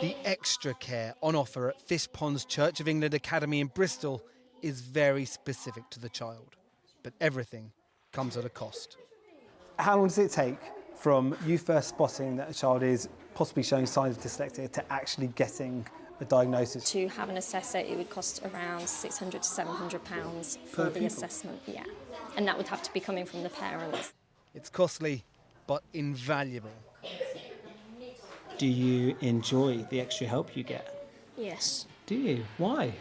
The extra care on offer at Fish Ponds Church of England Academy in Bristol is very specific to the child, but everything comes at a cost. How long does it take from you first spotting that a child is possibly showing signs of dyslexia to actually getting a diagnosis? To have an assessor, it would cost around £600 to £700 for the assessment, yeah. And that would have to be coming from the parents. It's costly, but invaluable. Do you enjoy the extra help you get? Yes. Do you? Why?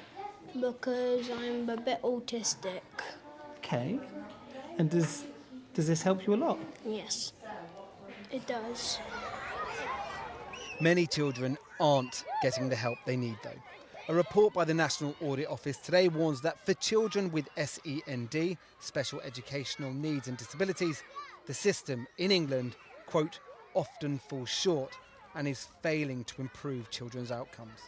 Because I'm a bit autistic. Okay. And does this help you a lot? Yes, it does. Many children aren't getting the help they need, though. A report by the National Audit Office today warns that for children with SEND, special educational needs and disabilities, the system in England, quote, often falls short and is failing to improve children's outcomes.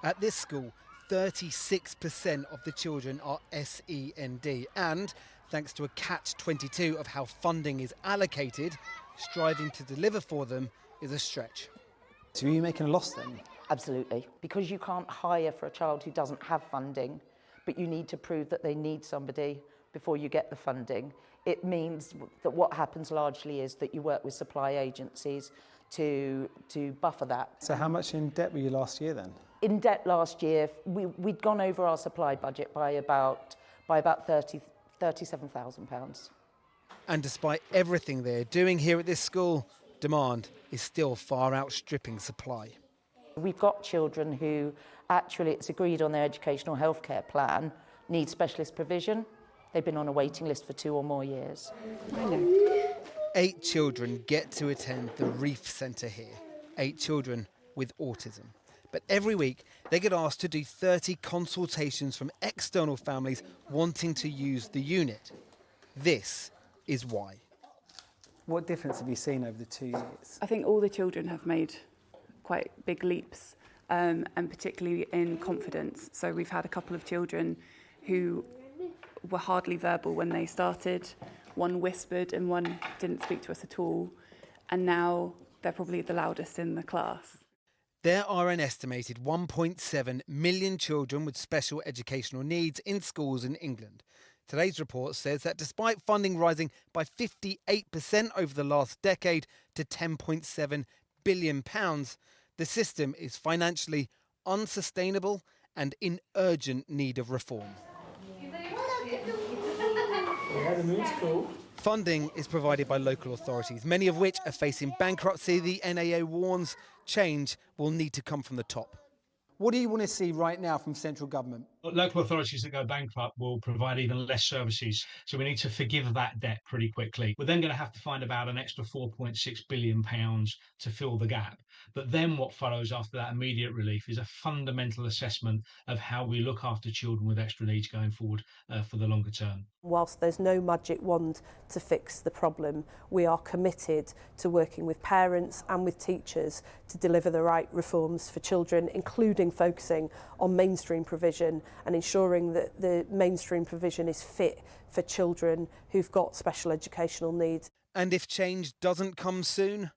At this school, 36% of the children are SEND, and thanks to a catch-22 of how funding is allocated, striving to deliver for them is a stretch. So are you making a loss then? Absolutely, because you can't hire for a child who doesn't have funding, but you need to prove that they need somebody before you get the funding. It means that what happens largely is that you work with supply agencies to buffer that. So how much in debt were you last year then? In debt last year, we'd gone over our supply budget by about £37,000. And despite everything they're doing here at this school, demand is still far outstripping supply. We've got children who actually, it's agreed on their educational healthcare plan, need specialist provision. They've been on a waiting list for 2 or more years. 8 children get to attend the Reef Centre here. 8 children with autism. But every week they get asked to do 30 consultations from external families wanting to use the unit. This is why. What difference have you seen over the 2 years? I think all the children have made quite big leaps, and particularly in confidence. So we've had a couple of children who were hardly verbal when they started. One whispered and one didn't speak to us at all. And now they're probably the loudest in the class. There are an estimated 1.7 million children with special educational needs in schools in England. Today's report says that despite funding rising by 58% over the last decade to £10.7 billion, the system is financially unsustainable and in urgent need of reform. Funding is provided by local authorities, many of which are facing bankruptcy. The NAO warns change will need to come from the top. What do you want to see right now from central government? Local authorities that go bankrupt will provide even less services, so we need to forgive that debt pretty quickly. We're then going to have to find about an extra £4.6 billion to fill the gap. But then what follows after that immediate relief is a fundamental assessment of how we look after children with extra needs going forward for the longer term. Whilst there's no magic wand to fix the problem, we are committed to working with parents and with teachers to deliver the right reforms for children, including focusing on mainstream provision and ensuring that the mainstream provision is fit for children who've got special educational needs. And if change doesn't come soon?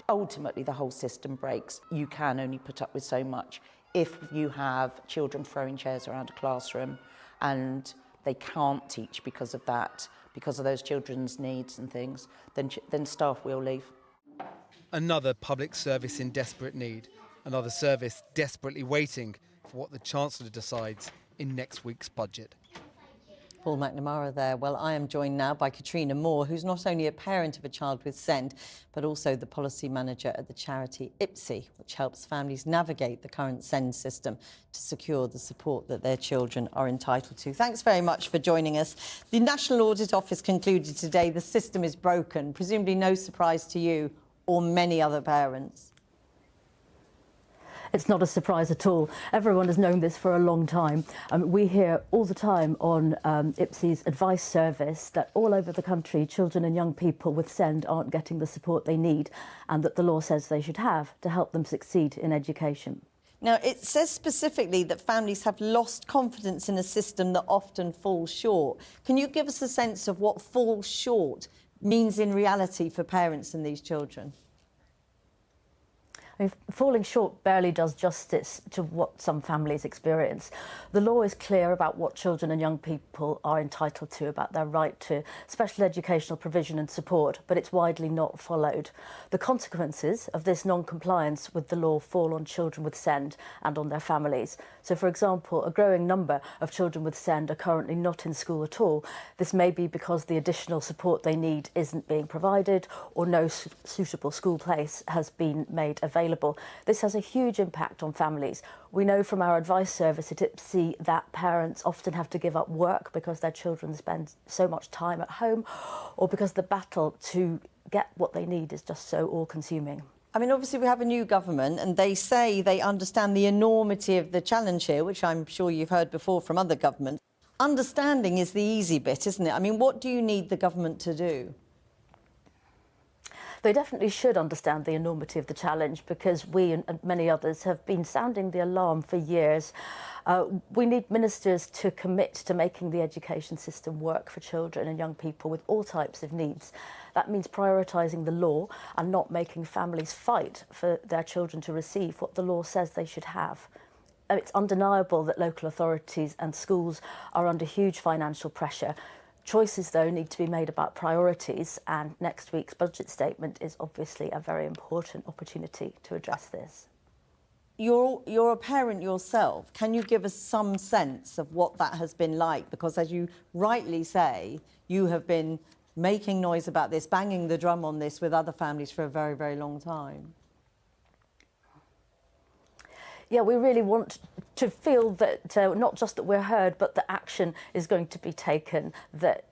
Ultimately, the whole system breaks. You can only put up with so much. If you have children throwing chairs around a classroom and they can't teach because of that, because of those children's needs and things, then staff will leave. Another public service in desperate need. Another service desperately waiting for what the Chancellor decides in next week's budget. Paul McNamara there. Well, I am joined now by Katrina Moore, who's not only a parent of a child with SEND, but also the policy manager at the charity IPSI, which helps families navigate the current SEND system to secure the support that their children are entitled to. Thanks very much for joining us. The National Audit Office concluded today the system is broken, presumably no surprise to you or many other parents. It's not a surprise at all. Everyone has known this for a long time. We hear all the time on IPSI's advice service that all over the country, children and young people with SEND aren't getting the support they need and that the law says they should have to help them succeed in education. Now, it says specifically that families have lost confidence in a system that often falls short. Can you give us a sense of what falls short means in reality for parents and these children? I mean, falling short barely does justice to what some families experience. The law is clear about what children and young people are entitled to, about their right to special educational provision and support, but it's widely not followed. The consequences of this non-compliance with the law fall on children with SEND and on their families. So, for example, a growing number of children with SEND are currently not in school at all. This may be because the additional support they need isn't being provided, or no suitable school place has been made available. This has a huge impact on families. We know from our advice service at IPSI that parents often have to give up work because their children spend so much time at home, or because the battle to get what they need is just so all-consuming. I mean, obviously we have a new government and they say they understand the enormity of the challenge here, which I'm sure you've heard before from other governments. Understanding is the easy bit, isn't it? I mean, what do you need the government to do? They definitely should understand the enormity of the challenge, because we and many others have been sounding the alarm for years. We need ministers to commit to making the education system work for children and young people with all types of needs. That means prioritising the law and not making families fight for their children to receive what the law says they should have. It's undeniable that local authorities and schools are under huge financial pressure. Choices, though, need to be made about priorities, and next week's budget statement is obviously a very important opportunity to address this. You're a parent yourself. Can you give us some sense of what that has been like? Because, as you rightly say, you have been making noise about this, banging the drum on this with other families for a very, very long time. Yeah, we really want to feel that not just that we're heard, but that action is going to be taken, that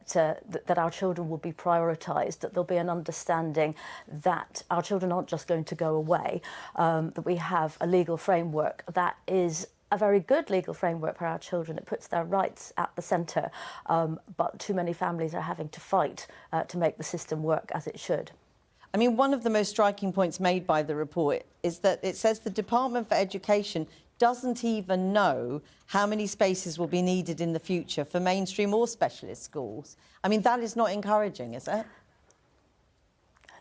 our children will be prioritised, that there'll be an understanding that our children aren't just going to go away, that we have a legal framework that is a very good legal framework for our children. It puts their rights at the centre, but too many families are having to fight to make the system work as it should. I mean, one of the most striking points made by the report is that it says the Department for Education doesn't even know how many spaces will be needed in the future for mainstream or specialist schools. I mean, that is not encouraging, is it?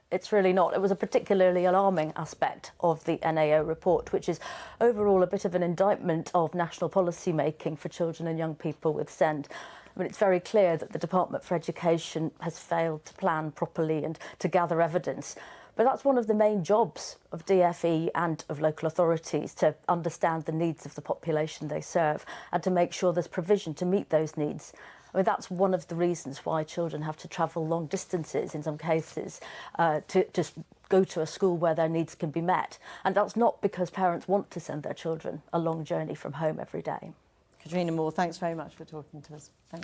It's really not. It was a particularly alarming aspect of the NAO report, which is overall a bit of an indictment of national policy making for children and young people with SEND. I mean, it's very clear that the Department for Education has failed to plan properly and to gather evidence. But that's one of the main jobs of DFE and of local authorities, to understand the needs of the population they serve and to make sure there's provision to meet those needs. I mean, that's one of the reasons why children have to travel long distances in some cases to just go to a school where their needs can be met. And that's not because parents want to send their children a long journey from home every day. Katrina Moore, thanks very much for talking to us. Thank you.